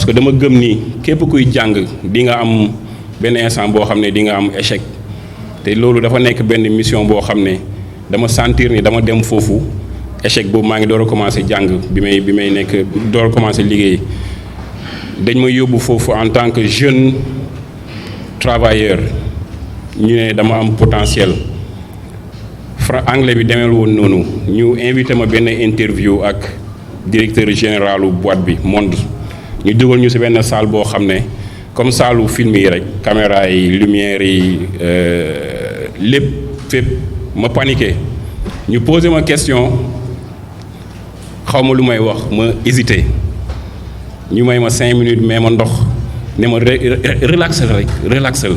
parce que dama gëm ni képp kuy jàng di nga am benn instant boo xam ne di nga am échec te loolu dafa nekk benn mission boo xam ne dama sentir ni dama dem foofu échec boobu maa ngi door a commencé jàng bi may nekk door a commencé liggéey dañ ma yóbbu foofu en tant que jeune travailleur ñu ne dama am potentiel anglais bi demel woon noonu ñu invité ma benn interview ak directeur généralu boîte bi Monde ñu dugal ñu ci benn salle boo xam ne comme saalu film yi rek caméra yi lumière yi lépp fépp ma paniqué ñu posé ma question xaw ma lu may wax ma hésité ñu may ma 5 minutes mais ma ndox ne ma relaxal rek relaxal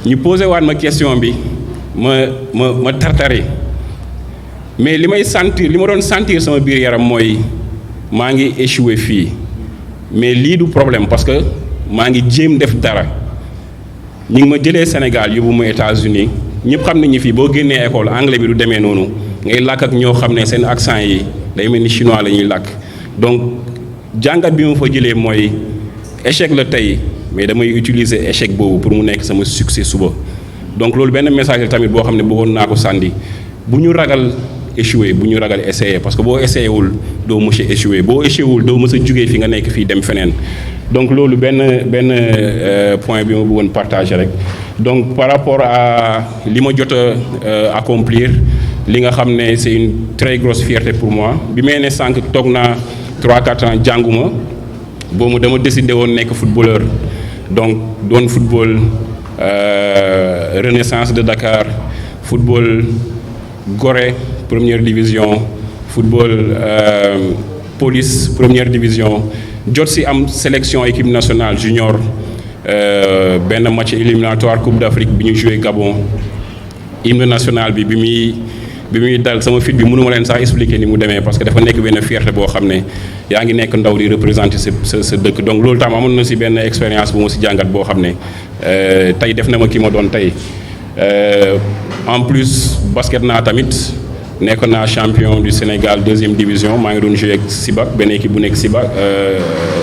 ñu posé waat ma question bi ma tartare mais li may sentir li ma doon sentir sama biir yaram mooy maa ngi échoué fii mais lii du problème parce que maa ngi jéem def dara ñi ngi ma jëlee Sénégal yóbbu ma États-Unis ñëpp xam nañu fii boo génnee école anglais bi du demee noonu ngay làkk ak ñoo xam ne seen accent yi day mel ni chinois la ñuy làkk donc jàngat bi ma fa jëlee mooy échec la tey mais damay utiliser échec boobu pour mu nekk sama succès suba donc loolu benn message tamit boo xam ne bëggoon naa ko sànni bu ñu ragal échouer bu ñu ragal essayer parce que boo essayé wul doo mës a échouer boo échoué wul doo mës a jugee fi nga nekk fii dem feneen donc loolu benn point bi ma bëggoon partager rek donc par rapport à li ma jot a accomplir li nga xam ne c'est une très grosse fierté pour moi bi may ne sànq toog naa 3-4 ans jànguma boobu dama décidé woon nekk footballeur donc doon football Renaissance de Dakar football Gorée première division football Police première division jot si am sélection équipe nationale junior benn match éliminatoire Coupe d'Afrique bi ñu joué Gabon hymne national bi muy dal sama fit bi mënuma leen sax expliquer ni mu demee parce que dafa nekk benn fierté boo xam ne yaa ngi nekk ndaw di représenter sa dëkk donc loolu tam amoon na si benn expérience bu ma si jàngat boo xam ne tey def na ma ki ma doon tey en plus basket naa tamit nekkoon naa champion du Sénégal 2e division maa ngi doon joué ak Sibac benn équipe bu nekk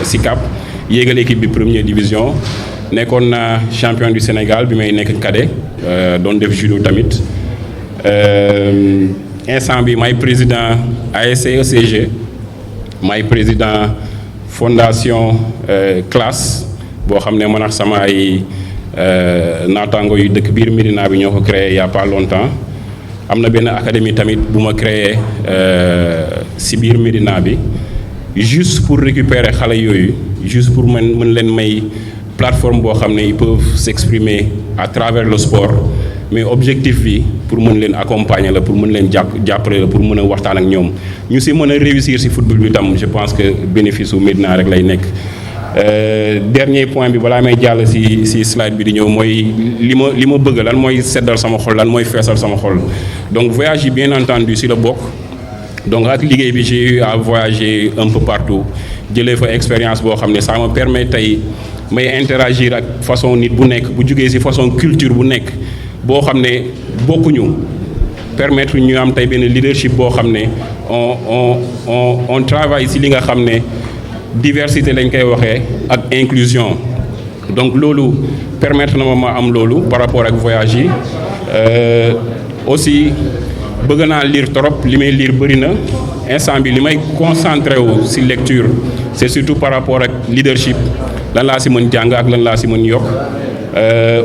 Sicap yéegal équipe bi 1e division nekkoon naa champion du Sénégal bi may nekk cadet doon def judo tamit instant bi may président ASC ECG may président fondation classe boo xam ne man ak sama ay naataango yu dëkk biir Médina bi ñoo ko créé il y a pas longtemps am na benn académie tamit bu ma créé si biir Médina bi juste pour récupérer xale yooyu juste pour mën leen may plateforme boo xam ne ils peuvent s'exprimer à travers le sport mais objectif bi pour mën leen accompagner la pour mën leen jàppale la pour mën a waxtaan ak ñoom ñu si mën a réussir si football bi tam je pense que bénéfice u Médina rek lay nekk dernier point bi balaa may jàll si slide bi di ñëw mooy li ma bëgg lan mooy seddal sama xol lan mooy feesal sama xol donc voyage yi bien entendu si la bokk donc ak liggéey bi j'ai eu à voyager un peu partout jëlee fa expérience boo xam ne ça me permet tey may interagir ak façon nit bu nekk bu jugee si façon culture bu nekk boo xam ne bokkuñu permettre ñu am tey benn leadership boo xam ne on travaille si li nga xam ne diversité lañ koy waxee ak inclusion donc loolu permettre na ma am loolu par rapport ak voyage yi aussi bëgg naa lire trop li may lire bëri na instant bi li may concentré wu si lecture c'est surtout par rapport ak leadership lan laa si mën jàng ak lan laa si mën yokk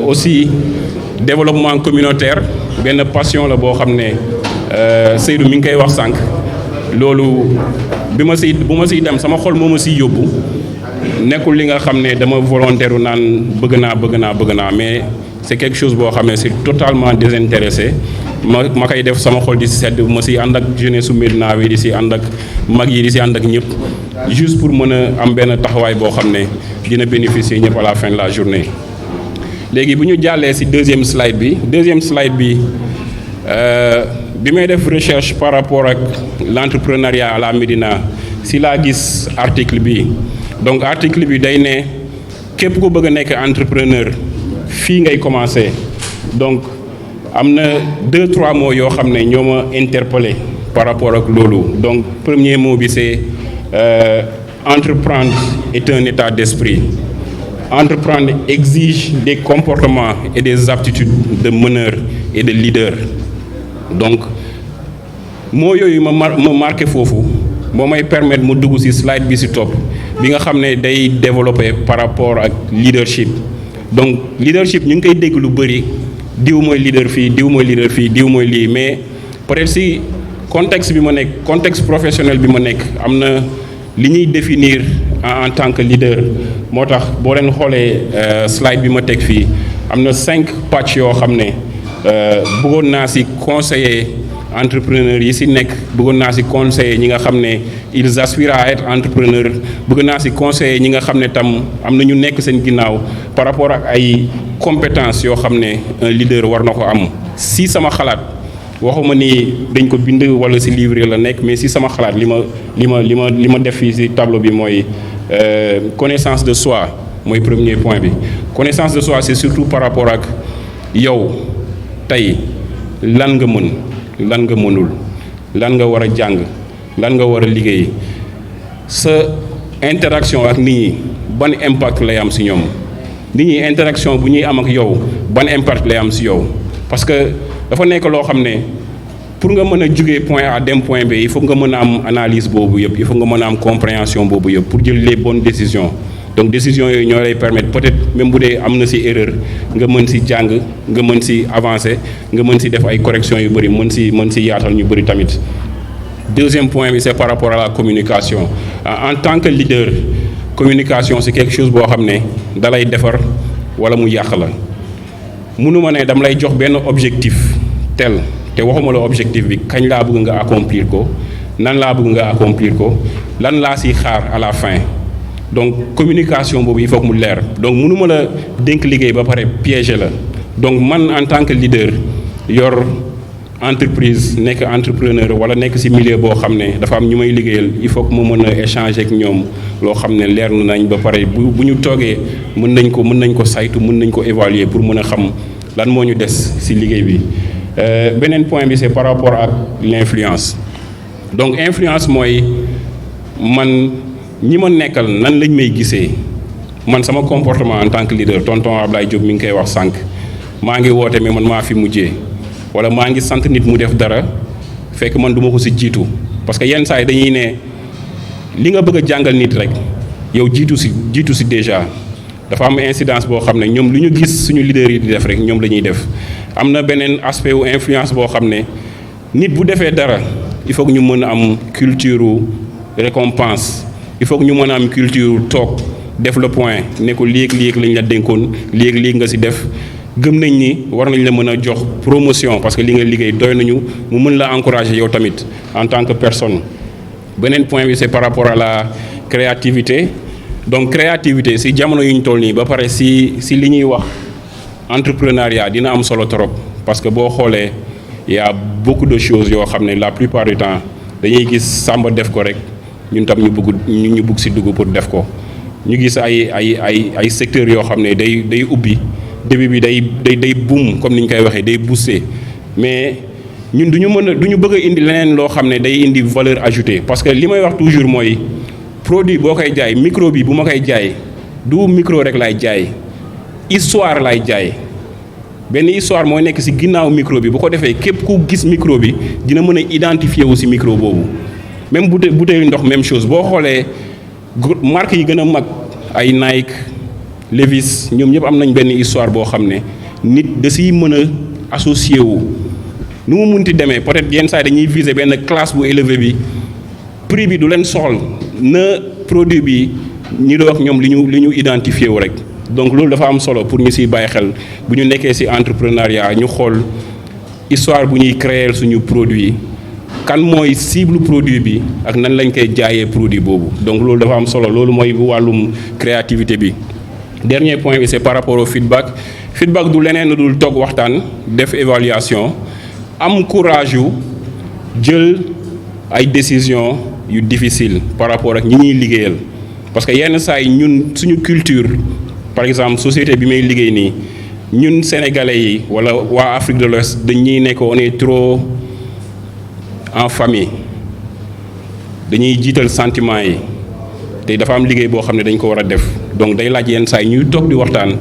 aussi développement communautaire benn passion la boo xam ne Seydou mi ngi koy wax sànq loolu bu ma siy dem sama xol moo ma siy yóbbu nekkul li nga xam ne dama volontaire naan bëgg naa mais c'est quelque chose boo xam ne c'est totalement désintéressé ma koy def sama xol di si sedd ma si ànd ak jeunesse su Médina bi di si ànd ak mag yi di si ànd ak ñëpp juste pour mën a am benn taxawaay boo xam ne dina bénéficier ñëpp à la fin de la journée. léegi bu ñu jàllee ci deuxième slide bi bi may def recherche par rapport ak l'entrepreneuriat à la Médina si laa gis article bi donc article bi day ne képp ku bëgg a nekk entrepreneur fii ngay commencer donc am na 2-3 mots yoo xam ne ñoo ma interpellé par rapport ak loolu donc premier mot bi c'est entreprendre est un état d'esprit. Entreprendre exige des comportements et des aptitudes de meneur et de leader. Donc moo yooyu ma marqué foofu moo may permettre mu dugg ci slide bi ci topp bi nga xam ne day développer par rapport ak leadership. Donc leadership ñu ngi koy dégg lu bëri diw mooy leader fii diw mooy leader fii diw mooy lii, mais peut-être ci contexte bi ma nekk contexte professionnel bi ma nekk am na li ñuy définir en tant que leader. moo tax boo leen xoolee slide bi ma teg fii am na 5 pàcc yoo xam ne bëggoon naa ci conseiller entrepreneurs yi ci nekk, bëggoon naa ci conseiller ñi nga xam ne ils aspirent à être entrepreneur, bëgg naa ci conseiller ñi nga xam ne tam am na ñu nekk seen ginnaaw par rapport ak ay compétences yoo xam ne un leader war na ko am. ci sama xalaat waxuma ni dañ ko bind walla ci livre la nekk, mais ci sama xalaat li ma def fii ci tableau bi mooy connaissance de soi mooy premier point bi. Connaissance de soi c'est surtout par rapport ak yow tey lan nga mën lan nga mënul lan nga war a jàng lan nga war a liggéey, sa interaction ak nit ñi ban impact lay am ci ñoom, nit ñi interaction bu ñuy am ak yow ban impact lay am ci yow. Parce que dafa nekk loo xam ne pour nga mën a jógee point A dem point B il faut nga mën a am analyse boobu yëpp, il faut nga mën a am compréhension boobu yëpp pour jël les bonnes décisions. Donc décisions yooyu ñoo lay permettre peut-être même bu dee am na ci erreur nga mën ci jàng, nga mën ci avancer, nga mën ci def ay corrections yu bëri, mën ci yaatal ñu bëri tamit. Deuxième point bi c'est par rapport à la communication. En tant que leader, communication c'est quelque chose boo xam ne da lay defar walla mu yàq la. mënuma ne dama lay jox benn objectif tel te waxuma la objectif bi kañ laa bëgg nga accomplir ko, nan laa bëgg nga accomplir ko, lan laa ci xaar à la fin. Donc communication boobu il faut que mu leer. Donc mënuma la dénk liggéey ba pare piéger la. Donc man en tant que leader yor entreprise nekk entrepreneur walla nekk ci milieu boo xam ne dafa am ñu may liggéeyal, il faut que mu mën a échanger ak ñoom loo xam ne leer nañ ba pare bu ñu toogee mën nañ ko saytu, mën nañ ko évaluer pour mën a xam lan moo ñu des ci liggéey bi. Beneen point bi c'est par rapport ak l'influence. Donc influence mooy man ñi ma nekkal nan lañ may gisee, man sama comportement en tant que leader. Tonton Ablaye Diop mi ngi koy wax sànq, maa ngi woote mais man maa fi mujjee, walla maa ngi sant nit mu def dara fekk man duma ko ci jiitu. Parce que yenn saa yi dañuy ne li nga bëgg a jàngal nit rek yow jiitu ci déjà. Dafa am incidence boo xam ne ñoom lu ñu gis suñu leader yi di def rek ñoom la ñuy def. Am na beneen aspect wu influence boo xam ne nit bu defee dara il faut que ñu mën a am culture récompense, il faut que ñu mën a am culture toog def le point ne ko léegi lañ la dénkoon, léegi nga ci def. Gëm nañ ni war nañ la mën a jox promotion parce que li nga liggéey doy nañu, mu mën la encourager yow tamit en tant que personne. Beneen point bi c'est par rapport à la créativité. Donc créativité ci jamono yu ñu toll nii ba pare ci li ñuy wax entrepreneuriat dina am solo trop, parce que boo xoolee y a beaucoup de choses yoo xam ne la plupart du temps dañuy gis Samba def ko rek ñun tam ñu bëgg ci dugg pour def ko. Ñu gis ay secteurs yoo xam ne day ubbi. Début bi day boom comme ni ñu koy waxee day booster, mais ñun du ñu bëgg a indi leneen loo xam ne day indi valeur ajoutée. Parce que li may wax toujours mooy produit boo koy jaay, micro bi bu ma koy jaay du micro rek laay jaay, histoire laay jaay. Benn histoire mooy nekk ci ginnaaw micro bi, bu ko defee képp ku gis micro bi dina mën a identifier wu ci micro boobu. Même bouteille ndox même chose, boo xoolee marque yi gën a mag ay Nike, Levi's, ñoom ñëpp am nañ benn histoire boo xam ne nit da ciy mën a associé wu. nu mu munti demee peut-être yenn saa yi dañuy viser benn classe bu élevé bi, prix bi du leen soxal na produit bi ñi doon wax ñoom li ñu identifié wu rek. Donc loolu dafa am solo pour ñu ciy bàyyi xel bu ñu nekkee ci entrepreneuriat, ñu xool histoire bu ñuy créer suñu produit, kan mooy cible produit bi ak nan lañ koy jaayee produit boobu. Donc loolu dafa am solo, loolu mooy wàllum créativité bi. Dernier point bi c'est par rapport au feedback. Feedback du leneen lu dul toog waxtaan def évaluation, am courage yu jël ay décisions yu difficile par rapport ak ñi ñuy liggéeyal. Parce que yenn saa yi ñun suñu culture, par exemple société bi may liggéey nii, ñun sénégalais yi wala waa Afrique de l'Ouest dañuy nekk on est trop en famille, dañuy jiital sentiment yi. te dafa am liggéey boo xam ne dañ ko war a def donc day laaj yenn saa yi ñuy toog di waxtaan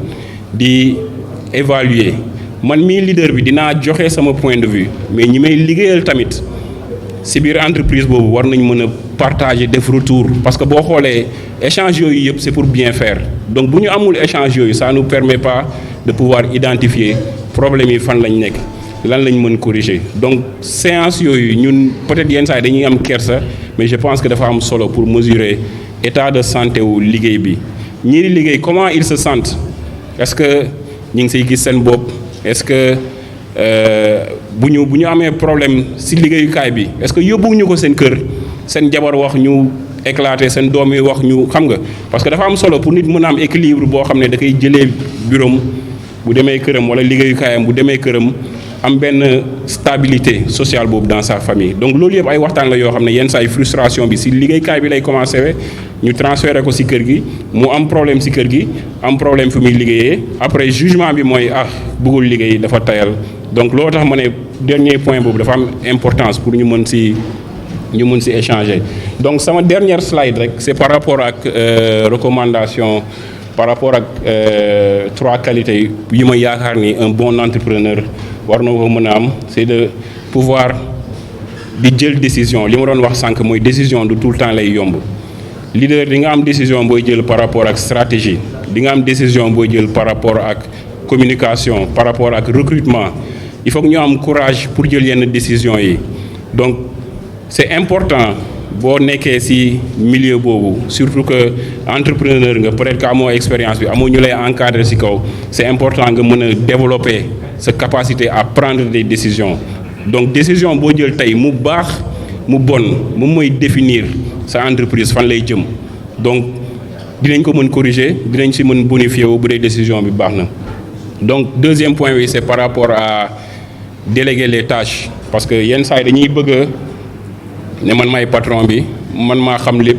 di évaluer man mii leader bi dinaa joxe sama point de vue mais ñi may liggéeyal tamit si biir entreprise boobu war nañ mën a partager def retour parce que boo xoolee échange yooyu yëpp c'est pour bien faire donc bu ñu amul échange yooyu ça nous permet pas de pouvoir identifier problème yi fan lañ nekk lan lañ mën corriger donc séance yooyu ñun peut-être yenn saa yi dañuy am kersa mais je pense que dafa am solo pour mesurer état de santé wu liggéey bi ñii di liggéey comment ils se sentent est-ce que ñu ngi siy gis seen bopp est-ce que bu ñu amee problème si liggéeyukaay bi est-ce que yóbbuwuñu ko seen kër seen jabar wax ñu éclater seen doom yi wax ñu xam nga parce que dafa am solo pour nit mën a am équilibre boo xam ne da koy jëlee bureau bu demee këram wala liggéeyukaayam bu demee këram am benn stabilité sociale boobu dans sa famille donc loolu yëpp ay waxtaan la yoo xam ne yenn saa yi frustration bi si liggéeykaay bi lay commencé ñu transféré ko si kër gi mu am problème si kër gi am problème fu muy liggéeyee après jugement bi mooy bëggul liggéey dafa tayal donc loolu tax ma ne dernier point boobu dafa am importance pour ñu mën si échanger donc sama dernière slide rek c'est par rapport ak recommandation par rapport ak 3 qualités yi ma yaakaar ni un bon entrepreneur war na ko mën a am c'est de pouvoir di jël décision li ma doon wax sànq mooy décision du tout le temps lay yomb leader di nga am décision booy jël par rapport ak stratégie di nga am décision booy jël par rapport ak communication par rapport ak recrutement il faut que ñu am courage pour jël yenn décision yi donc c'est important boo nekkee ci milieu boobu surtout que entrepreneur nga peut-être que amoo expérience bi amoo ñu lay encadrer ci kaw c'est important nga mën a développer sa capacité à prendre des décisions donc décision boo jël tey mu baax mu bon moom mooy définir sa entreprise fan lay jëm donc dinañ ko mën corriger dinañ ci mën bonifier wu bu dee décision bi baax na donc deuxième point bi c'est par rapport à déléguer les tâches parce que yenn saa yi dañuy bëgg ne man maay patron bi man maa xam lépp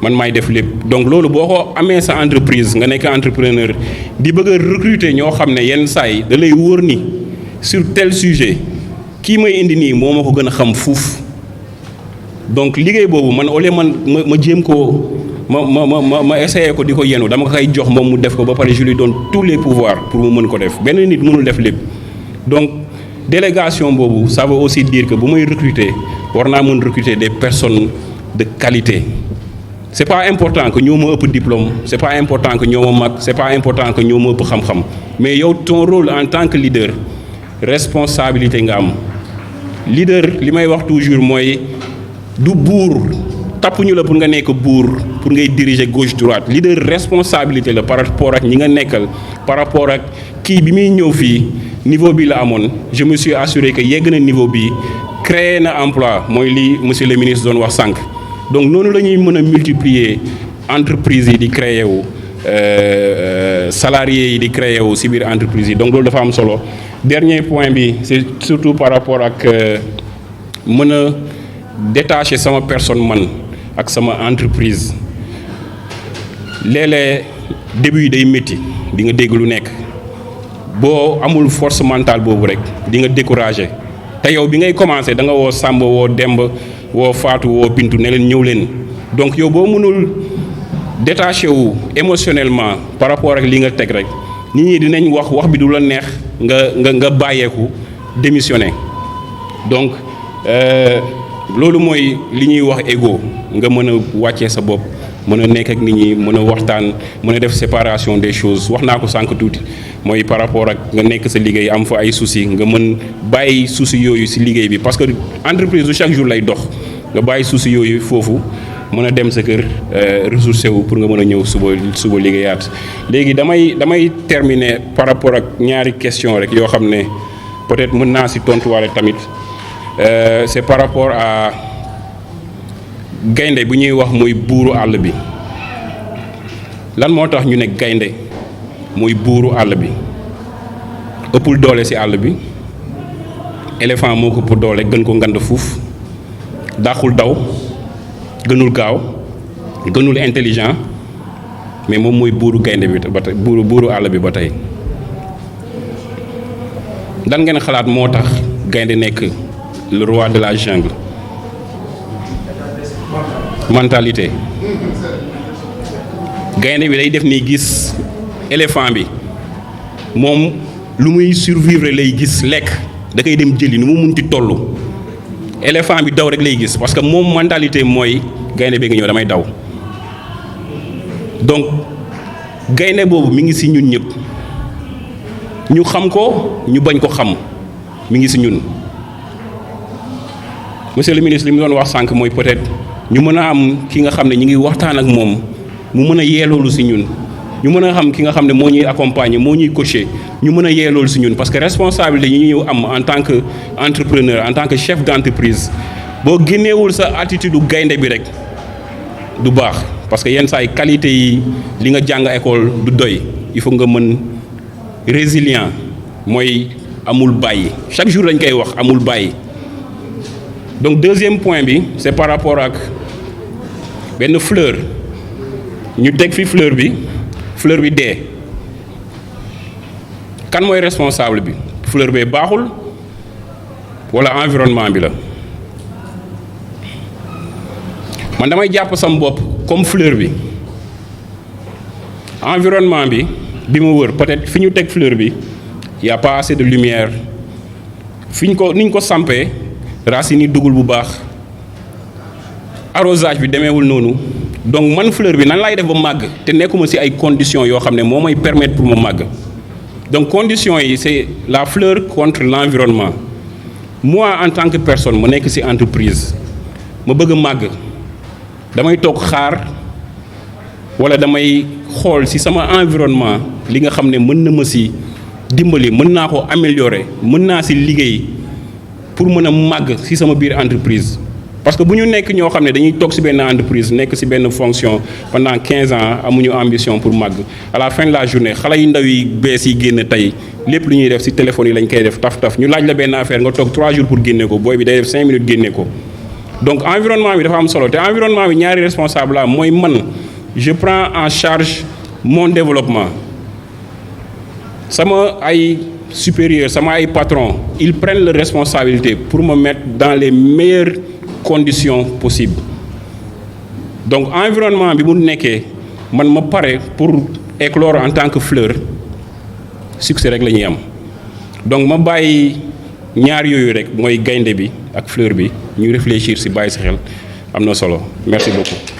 man maay def lépp donc loolu boo ko amee sa entreprise nga nekk entrepreneur di bëgg a recruter ñoo xam ne yenn saa yi da lay wóor ni sur tel sujet kii may indi nii moo ma ko gën a xam fuuf donc liggéey boobu man au lieu man ma jéem koo ma essayé ko di ko yenu dama ko koy jox moom mu def ko ba pare je lui donne tous les pouvoirs pour mu mën ko def benn nit mënul def lépp donc délégation boobu ça veut aussi dire que bu may recruter war naa mën recruter des personnes de qualité c'est pas important que ñoo ma ëpp diplôme c'est pas important que ñoo ma mag c'est pas important que ñoo ma ëpp xam-xam mais yow ton rôle en tant que leader responsabilité nga am leader li may wax toujours mooy du buur tappuñu la pour nga nekk buur pour ngay diriger gauche droite leader responsabilité la par rapport ak ñi nga nekkal par rapport ak kii bi muy ñëw fii niveau bi la amoon je me suis assuré que yegg na niveau bi créer na emploi mooy li monsieur le ministre doon wax sànq donc noonu la ñuy mën a multiplier entreprise yi di créer wu salariés yi di créer wu ci biir entreprise yi donc loolu dafa am solo dernier point bi c'est surtout par rapport ak mën a détacher sama personne man ak sama entreprise léeg-léeg début yi day métti di nga dégg lu nekk boo amul force mentale boobu rek di nga décourager te yow bi ngay commencer da nga woo Samba woo Demba woo Fatou woo Bintu ne leen ñëw leen donc yow boo mënul détaché wu émotionnellement par rapport ak li nga teg rek nit ñi dinañ wax bi du la neex nga bàyyeeku démissionner donc loolu mooy li ñuy wax ego nga mën a wàccee sa bopp mën a nekk ak nit ñi mën a waxtaan mën a def séparation des choses wax naa ko sànq tuuti mooy par rapport ak nga nekk sa liggéey am fa ay soucis nga mën bàyyi soucis yooyu ci liggéey bi parce que entreprise du chaque jour lay dox nga bàyyi soucis yooyu foofu mën a dem sa kër ressourcé wu pour nga mën a ñëw suba liggéeyaat léegi damay terminer par rapport ak ñaari question rek yoo xam ne peut-être mën naa ci tontuwaale tamit c'est par rapport à gaynde bu ñuy wax mooy buuru àll bi lan moo tax ñu ne gaynde mooy buuru àll bi ëppul doole ci àll bi éléphant moo ko ëpp doole gën ko ngand fuuf dàqul daw gënul gaaw gënul intelligent mais moom mooy buuru gaynde bi ba tey buuru àll bi ba tey dan ngeen xalaat moo tax gaynde nekk le roi de la jungle mentalité gaynde bi day def nii gis éléphant bi moom lu muy survivre lay gis lekk da koy dem jëli nu mu munti toll éléphant bi daw rek lay gis parce que moom mentalité mooy gaynde bi nga ñëw damay daw donc gaynde boobu mi ngi ci ñun ñëpp ñu xam ko ñu bañ ko xam mi ngi ci ñun monsieur le ministre li mu doon wax sànq mooy peut-être ñu mën a am ki nga xam ne ñu ngi waxtaan ak moom mu mën a yeeloolu ci ñun ñu mën a xam ki nga xam ne moo ñuy accompagner moo ñuy coacher ñu mën a yeeloolu ci ñun parce que responsabilité yi ñu am en tant que entrepreneur en tant que chef d'entreprise boo génneewul sa attitude gaynde bi rek du baax parce que yenn saa yi qualité yi li nga jàng école du doy il faut nga mën résilient mooy amul bàyyi chaque jour dañ koy wax amul bàyyi. Donc deuxième point bi c'est par rapport ak benn fleur ñu teg fi fleur bi dee kan mooy responsable bi fleur bee baaxul walla environnement bi la man damay jàpp sam bopp comme fleur bi environnement bi ma wër peut-être fi ñu teg fleur bi y a pas assez de lumière fi ñu ko sampee racines yi dugul bu baax arrosage bi demeewul noonu donc man fleur bi nan laay def ba màgg te nekkuma ci ay conditions yoo xam ne moo may permettre pour ma màgg donc conditions yi c'est la fleur contre l'environnement moi en tant que personne ma nekk ci entreprise ma bëgg a màgg damay toog xaar walla damay xool ci sama environnement li nga xam ne mën na ma ci dimbali mën naa ko améliorer mën naa ci liggéey pour mën a màgg ci sama biir entreprise parce que bu ñu nekk ñoo xam ne dañuy toog ci benn entreprise nekk ci benn fonction pendant 15 ans amuñu ambition pour màgg à la fin de la journée xale yu ndaw yi bees yi génn tey lépp lu ñuy def ci téléphone yi lañ koy def taf ñu laaj la benn affaire nga toog 3 jours pour génne ko booy bi day def 5 minutes génne ko donc environnement bi dafa am solo te environnement bi ñaari responsable la mooy man je prends en charge mon développement sama ay supérieurs sama ay patrons ils prennent leur responsabilité pour me mettre dans les meilleures conditions possibles donc environnement bi mu nekkee man ma pare pour éclore en tant que fleur succès rek la ñuy am donc ma bàyyi ñaar yooyu rek mooy gaynde bi ak fleur bi ñu réfléchir ci bàyyi ci xel am na solo merci beaucoup